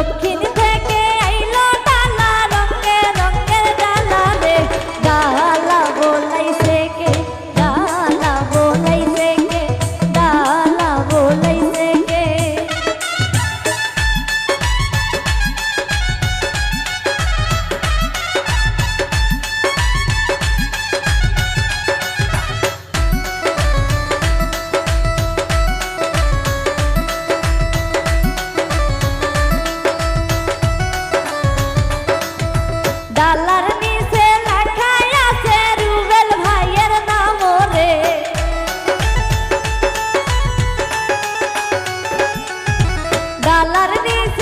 দক্ষিণ থেকে আইলো ডালা রঙের রঙের ডালা রে ডালা বলাইছে কে ডালা বলাইছে কে ডালা বলাইছে কে ডালার নিচে লেখা আছে রুবেল ভাইয়ের নাম রে ডালার নিচে